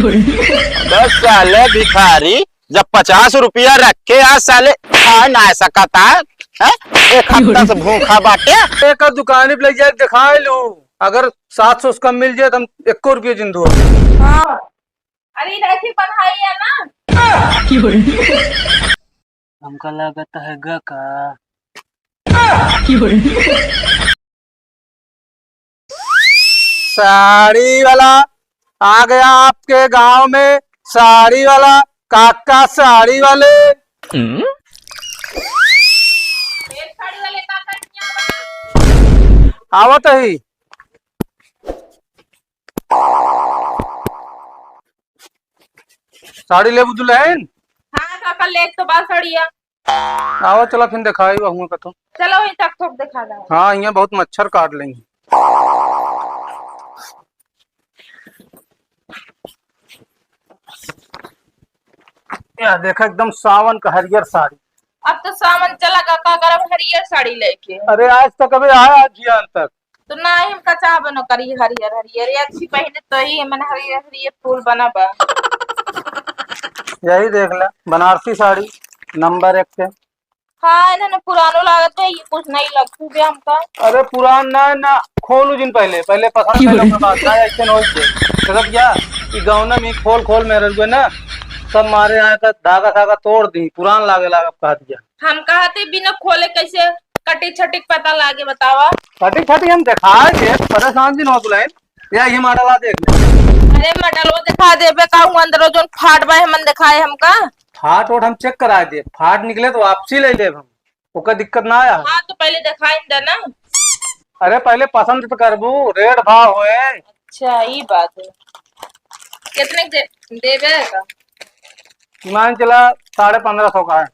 बस साले भिखारी जब 50 रुपया रख के आज साले खा ना सकता है, एक हफ्ता से भूखा बाटे। एक दुकान पे लग जाए दिखा लू, अगर 700 कम मिल जाए तो हम 1 रुपये जिंदू। हाँ। अरे राखी बंधाई है ना। हमका लागत है ग का साड़ी वाला आ गया आपके गांव में, साड़ी वाला काका साड़ी वाले। साड़ी वाले काका आवत ही साड़ी ले बुझुलैन। हाँ काका ले तो बात साड़िया। आओ चलो फिर दिखाई बहुआ का तो। चलो वही तक थोक दिखा दो। हाँ यहाँ बहुत मच्छर काट लेंगे। या देखा एकदम सावन का हरियर साड़ी। अब तो सावन चला काका, गरम हरियर साड़ी लेके। अरे आज तक अबे आया जियान तक तो ना ही हमका चाह बनो करी हरियर हरियर, ये अच्छी पहने तो ही मन हरियर हरियर फूल बना बा। यही देख ले बनारसी साड़ी नंबर 1 पे। हाँ इन्होंने पुरानो लागत है, ये कुछ नहीं लगती भी हमका। अरे पुरान ना ना खोलू जिन पहले पहले पसंद पहले के बाद ना ऐसे न होइए। मतलब क्या कि गौना में खोल खोल में रह ना सब मारे आए का धागा धागा तोड़ दी, पुरान लागे लागे कह दिया। हम कहते बिना खोले कैसे कटी छटिक पता लागे बतावा। कटी छटी हम दिखाए थे परेशान दिन हो बुलाए या ये मॉडल देख ले। अरे मडलो दिखा देबे कहूं अंदरो जोन फाट बा हमन दिखाए हमका। फाट वोट हम चेक करा दे, फाट निकले तो वापसी ले ले हम, ओका दिक्कत ना आया। हाँ तो पहले दिखाई दे ना। अरे पहले पसंद तो करबू, रेट भाव होए। अच्छा ये बात है। कितने देबे का? मान चला 1550 का है।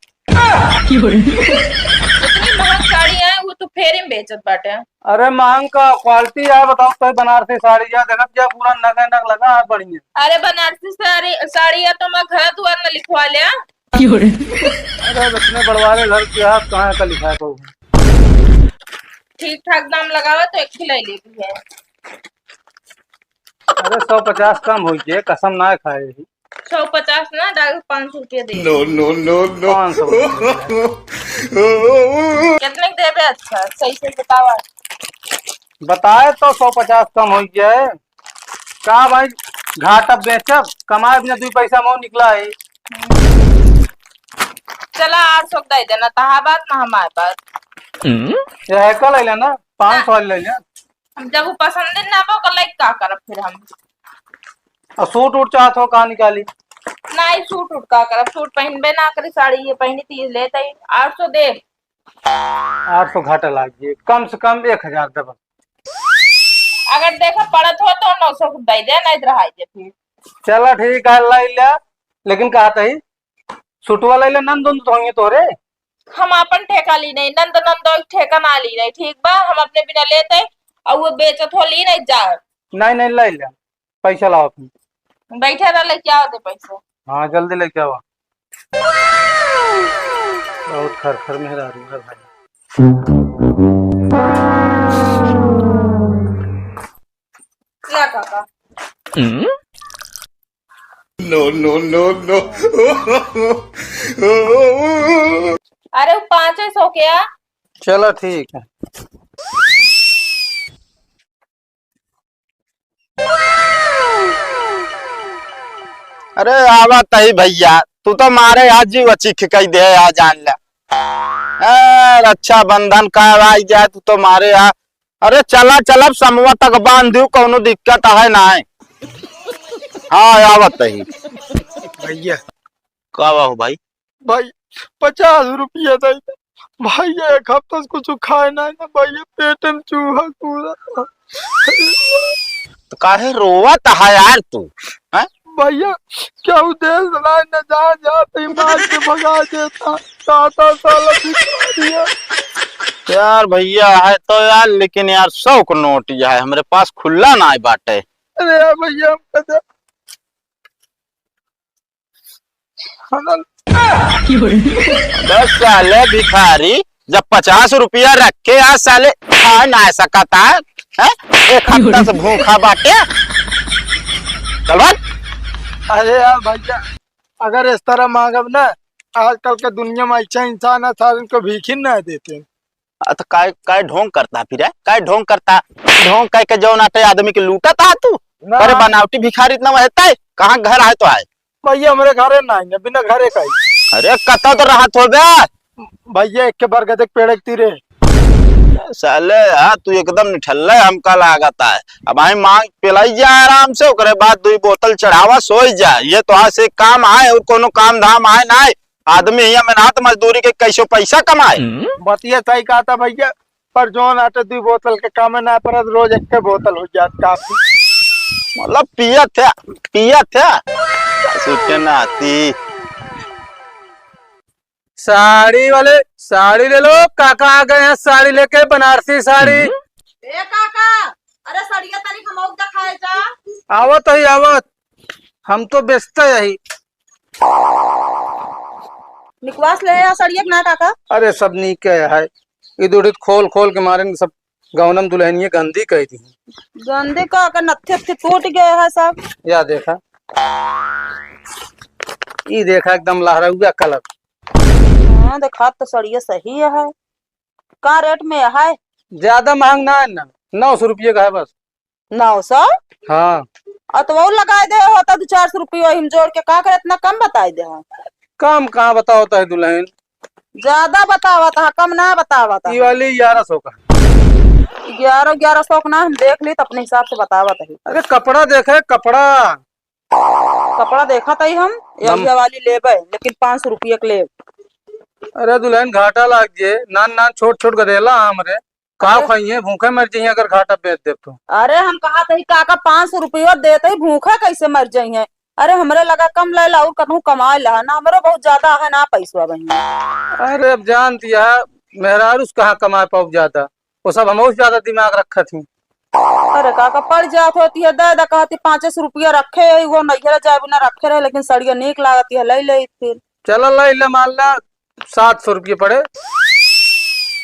इतनी महंग साड़ी है वो तो फेर में बेचत बाटे। अरे मांग का क्वालिटी है बताओ तो बनारसी साड़ी जा देखत जा पूरा नग नग लगा है बढ़िया। अरे बनारसी साड़ी है तो मैं घर द्वार न लिखवा लिया। अरे इतने बड़वारे घर के हाथ कहाँ का लिखा है तो ठीक ठाक दाम लगावा तो एक खिलाई लेती है। अरे 150 कम हो गए कसम ना खाए। 150 ना डाल 500 रुपया दे। नो नो नो नो 500 कितने के देबे? अच्छा सही से बतावा। बताए तो 150 कम हो गए। कहा भाई घाटा बेचब कमाए बिना 2 पैसा मोह निकला है। चला 800 दे देना तहा बात ना हमारे बात। ये कल ले लेना 500 ले लेना। हम जब वो पसंद ना आबो कल का करब फिर हम। और सूट उठ चाहत हो कहाँ निकाली? ना ही सूट उठ का करब, सूट पहनबे ना करी साड़ी ये पहनी थी लेते ही 800 दे। 800 घाटा लाग गए, कम से कम 1000 दबा। अगर देखा पड़त हो तो 900 दे दे नहीं रहा है फिर। चला ठीक है ला ले, लेकिन कहता ही सूट वाला ले नंद तो तोरे। हम अपन ठेका ली नहीं, नंद नंदो ठेका ना ली नहीं, ठीक बा हम अपने बिना लेते और वो बेचत हो ली नहीं जा। नहीं नहीं ले ले, पैसा लाओ तुम। बैठे रह क्या होते पैसे। हाँ जल्दी लेके आओ। बहुत खर मेहरा है भाई। ला काका। नो नो नो नो अरे 500 क्या? चलो ठीक है। अरे आवत ही भैया तू तो मारे आज जी वची खिकई दे आ जान ले। रक्षा बंधन का आई जाए तू तो मारे आ। अरे चला चला समूह तक बांध दू कोनो दिक्कत है ना है। हाँ आवत ही भैया का हो भाई? भाई 50 रुपया दे भाई, एक हफ्ता से कुछ खाए ना भैया, पेट में चूहा पूरा। तो काहे रोवत है यार तू? हैं भैया क्या देश न जहाँ जाते मार के भगा देता, 7 साल दिया। यार भैया है तो यार, लेकिन यार 100 को नोट है हमारे पास खुला ना है बाटे। अरे यार भैया बस साले भिखारी जब 50 रुपया रख के आज साले खा ना सकता है, एक हफ्ता से भूखा बाटे। चल अरे यार भैया, अगर इस तरह मांगब ना, आजकल के दुनिया में अच्छा इंसान है सारे इनको भीख ही ना देते। तो काय काय ढोंग करता फिर है? काय ढोंग करता? ढोंग कह के जौन आटे आदमी के लूटा था तू? ना अरे बनावटी भिखारी इतना रहता है, कहाँ घर आए तो आए। भैया, हमारे घरे ना आएंगे बिना घरे का ही। अरे कतो तो रहा थो बे। भैया एक के बरगद के पेड़ के तीरे। साले हाँ तू एकदम निठल्ला है, हमका लागता है। अब आई मांग पिलाई जा आराम से, ओकरे बाद 2 बोतल चढ़ावा सोई जा। ये तो आज से काम आए और कोनो काम धाम आए ना आए। आदमी यहाँ मेहनत मजदूरी के कैसो पैसा कमाए। बतिया सही कहा था भैया, पर जोन आटे 2 बोतल के काम ना पर रोज एक के बोतल हो जात काफी। मतलब पिया था सूटे ना आती। साड़ी वाले साड़ी ले लो, काका आ गए हैं साड़ी लेके, बनारसी साड़ी। ए काका, अरे सड़िया तनी हमौ दिखाए जा। आवत ही आवत, हम तो बेचते यही। निकवास ले आ सड़िया ना काका। अरे सब नीक है, इधर उधर खोल खोल के मारे न सब गौनम दुल्हनिया गंदी कही थी। गंदे का नत्थे नत्थे टूट गए है सब। या देखा, ये देखा एकदम लहराऊगा कलर। हाँ देखा तो सड़िया सही है। का रेट में है? ज्यादा महंग ना है ना, 900 रुपये का है बस। 900? हाँ तो वो लगाए दे होता 200-400 रुपये हिम जोड़ के, का करे इतना कम बताए दे है? कम कहाँ बताओ है दुल्हन, ज्यादा बतावा था, कम ना बतावा था। ये वाली 1100 का। 1100 का ना, हम देख ली तो अपने हिसाब से बतावा था। अरे कपड़ा देखे, कपड़ा कपड़ा देखा था हम, ये वाली लेबे लेकिन 500 रुपये के लेब। अरे दुल्हन घाटा लाग जे, नान नान छोट छोट गदेला हमरे का खाइए, भूखे मर जाइए अगर घाटा बेच दे तो। अरे हम कहा था काका 500 रुपये देते ही भूखा कैसे मर जाइए। अरे हमरे लगा कम ले ला और कहूँ कमा ला ना, हमरो बहुत ज्यादा है ना पैसा बहन। अरे अब जान दिया, मेहरारूस कहाँ कमा पाओ ज्यादा, वो सब हम ज्यादा दिमाग रखा थी। अरे काका पड़ जात होती है, दे दे कहती 500 रुपया रखे है, वो नहीं जाए बिना रखे रहे, लेकिन सड़िया नीक लागती है, ले ले फिर। चलो ले मान ला 700 रुपये पड़े।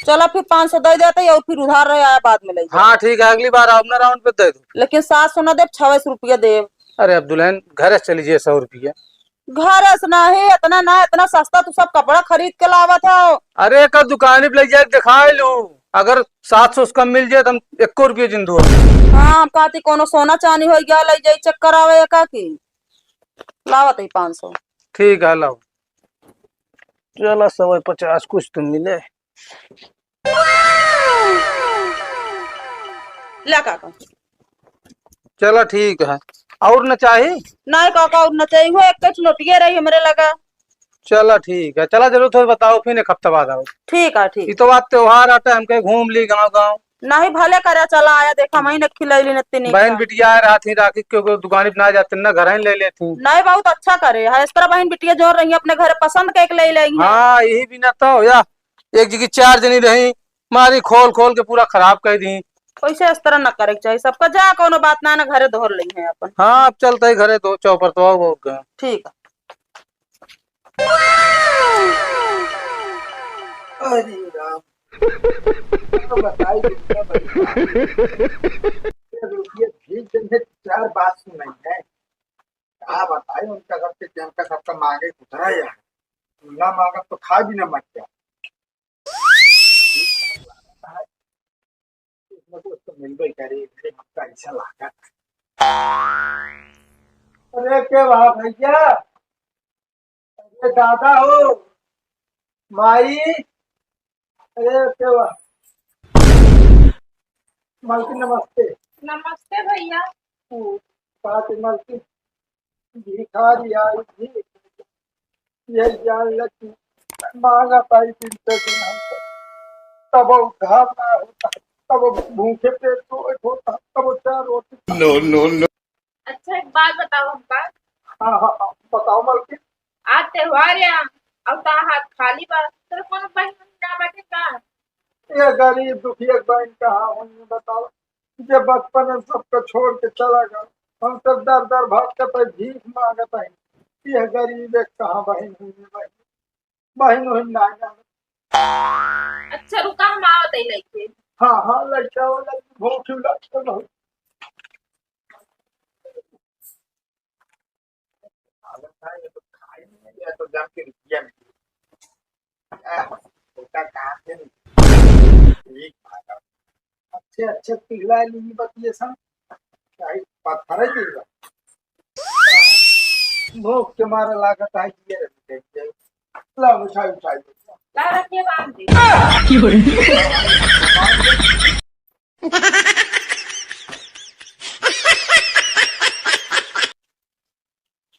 चलो फिर 500 दे देते और फिर उधार रहे आया बाद में ले जाए। हाँ ठीक है, अगली बार अपना राउंड पे दे दो। लेकिन 700 न दे, 26 रुपया दे। अरे अब दुल्हन घर से चलीजिए 100 रुपया। घर ऐसा ना है, इतना ना, इतना सस्ता तू सब कपड़ा खरीद के लावा था। अरे एक दुकान पे ले जाए दिखा लो, अगर 700 से कम मिल जाए तो हम 1 रुपये जिंदू। हाँ कहती कोनो सोना चांदी हो गया, ले जाई चेक करावे का की लावत है 500। ठीक है लाओ, चलो 150 कुछ तो मिले। ला काका। चलो ठीक है, और न चाहिए? नहीं काका और न चाहिए, एक नोटिया रही हमरे लगा। चलो ठीक है, चला जरूर थोड़ा बताओ, फिर एक हफ्ता बाद आओ। ठीक है ठीक। ये तो बात त्योहार आता है, हम कहीं घूम ली गाँव गाँव। नहीं भले करे, चला आया देखा मही नखी ले ली नत्ती बहन बिटिया आ रहा थी, राखी क्योंकि दुकान पे ना जाते ना, घर ही ले लेती। नहीं बहुत अच्छा करे है, इस तरह बहन बिटिया जोड़ रही है अपने घर पसंद के ले लेंगे। हाँ यही भी ना तो या एक जगह 4 जनी रही, मारी खोल खोल के पूरा खराब कर दी। वैसे इस तरह न करे के चाहिए, सबका जा कोनो बात ना घरे धोर ली है अपन। हाँ अब चलते ही घरे दो चौपर तो आओ गए। ठीक है। अरे राम, तो बताई दुनिया भैया 4 बात सुनाई है। क्या बताए उनका घर से जनता सबका मांगे उतरा यार, ना मांगा तो खा भी ना मत जा। तो मिल गई करे, हमका ऐसा लगा। अरे के वाह भैया, अरे दादा हो, माई, अरे के वाह मालकी, नमस्ते। नमस्ते भैया। बात मालकी भिखारी आई थी, ये जान लगी मांगा पाई 300 दिन हमको, तब उधार ना होता, तब भूखे पेट होता, तब 4 रोटी। No no no. अच्छा एक बात बताओ हमका। हाँ हाँ हाँ, बताओ मालकी। आज त्योहार या अब ता हाथ खाली बा, तो कौन बहन ना बैठे का? ये गरीब दुखिया बहन कहाँ होंगे बताओ, जो बचपन में सबको छोड़ के चला गया, हम सब दर दर भागते पे भीख मांगत है। ये गरीब एक कहाँ बहन हुई, बहन बहन हुई ना जाने। अच्छा रुका, हम आवत है लेके। हाँ हाँ, लड़का वाला भूख लगता बहुत। जम के रुपया मिली होता कहाँ से ठीक भागा अच्छे अच्छे पिघला ली बतिए सब क्या ही पत्थर है पिघला भूख के मारे लागत आई ये ला उठाई उठाई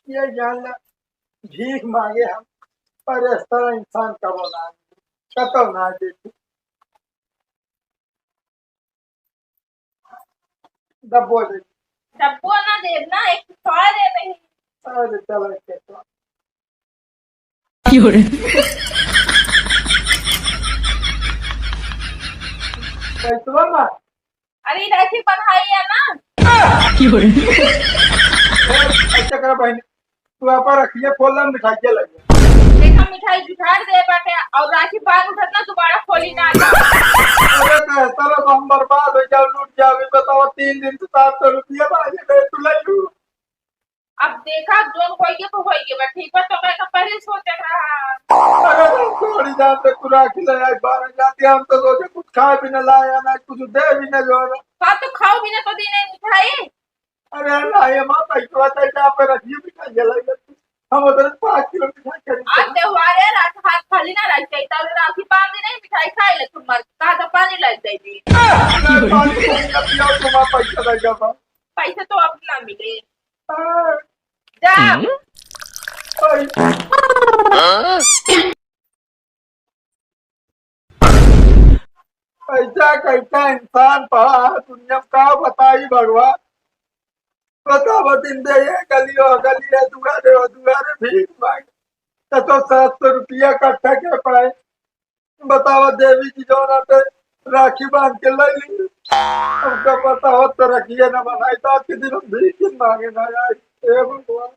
ये जान ला भीख मांगे हम पर इस तरह इंसान कबो ना कतो ना देखे डब्बो दे डब्बो ना देव ना एक थोड़ा दे नहीं अरे चलो के तो पैसा ना अरे राखी बंधाई है ना अच्छा कर बहन तू आप रखिए खोलना मिठाई के लगे देखा मिठाई जुठार दे बाटे और राखी बांध उठत ना दोबारा खोली ना अरे कहता लो हम बर्बाद हो जाओ लूट जाओ बताओ 3 दिन से 700 रुपया मांगे थे तू ले लू अब देखा जोन कोई के तो होई के बा ठीक है तो मैं का पहले सोच रहा अरे थोड़ी जान पे तू राखी ले आई बाहर जाती हम तो सोचे कुछ खाए भी ना लाया ना कुछ दे भी ना जो हाँ तो खाओ भी ना तो देने मिठाई अरे लाए मां पैसा चाहिए पे रखिए मिठाई लगे हम उधर 5 किलो मिठाई आज खरीद त्योहार है रात हाथ खाली ना रख जाए तब राखी बांध दे नहीं मिठाई खाए ले तुम मर कहा तो पानी लग जाएगी पानी पियो तुम पैसा देगा पैसे तो अब ना मिले जा ऐसा कैसा इंसान पड़ा दुनिया का बताई भगवान बताओ दिन दे ये गली हो गली है दुआरे भीख मांग तो 700 रुपया इकट्ठा के पड़े बताओ देवी जी जो ना पे राखी बांध के ले ली हमका पता हो तो रखिए ना बनाई तो आज के दिन हम भीख मांगे ना यार हे भगवान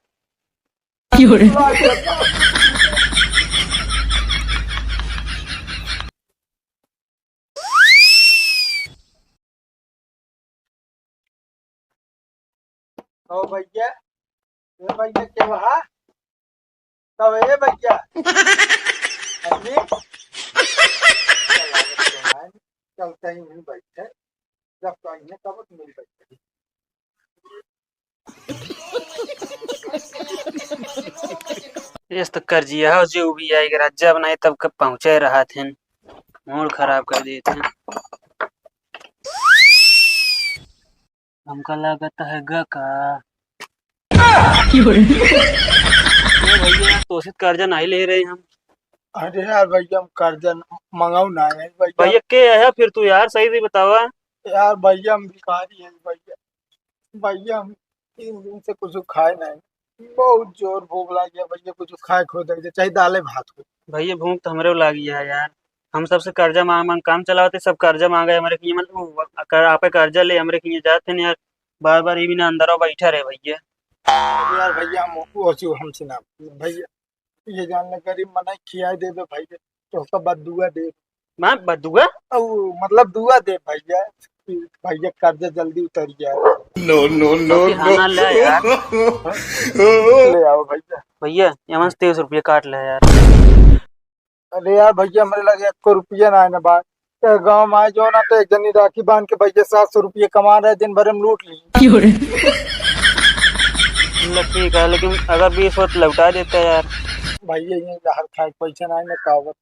ओ भैया ये भैया क्या वहा तब ये भैया अभी चलते ही नहीं बैठे जब तो आइए तब तो मिल बैठे इस तो कर जिया हो जो भी आएगा राजा बनाए तब कब पहुंचे रहा थे मूड खराब कर दिए थे हमका लगता है ग का भैया तो कर्जा नहीं ले रहे हम अरे यार भैया हम कर्जा मंगाऊ ना है भैया भैया के आया फिर तू यार सही से बतावा यार भैया हम भिखारी हैं भैया भैया हम 3 दिन से कुछ खाए नहीं बहुत जोर भूख लग गया भैया कुछ खाए खो दे चाहे दाले भात हो भैया भूख तो हमरे लागी है यार हम सबसे कर्जा मांग मांग काम चलाते सब कर्जा मांगे हमारे की मतलब आपे कर्जा ले हमरे की जाते नहीं यार बार बार ये भी ना अंदर बैठा रहे भैया यार भैया हम वो हमसे ना भैया ये जानना गरीब मना खिया दे भैया तो उसका बदुआ दे मैं बदुआ मतलब दुआ दे भैया भैया कर्जा जल्दी उतर जाए खाना ले यार ले आओ भैया भैया यहाँ से 23 रुपया काट ले यार अरे यार भैया मेरे लगे 1 रुपया ना है ना बात गाँव में आए जो ना तो एक जनी राखी बांध के भैया 700 रुपये कमा रहे दिन भर हम लूट ली ठीक है लेकिन अगर 20 वक्त लौटा देता यार भैया ये हर खाए पैसा ना है ना का बता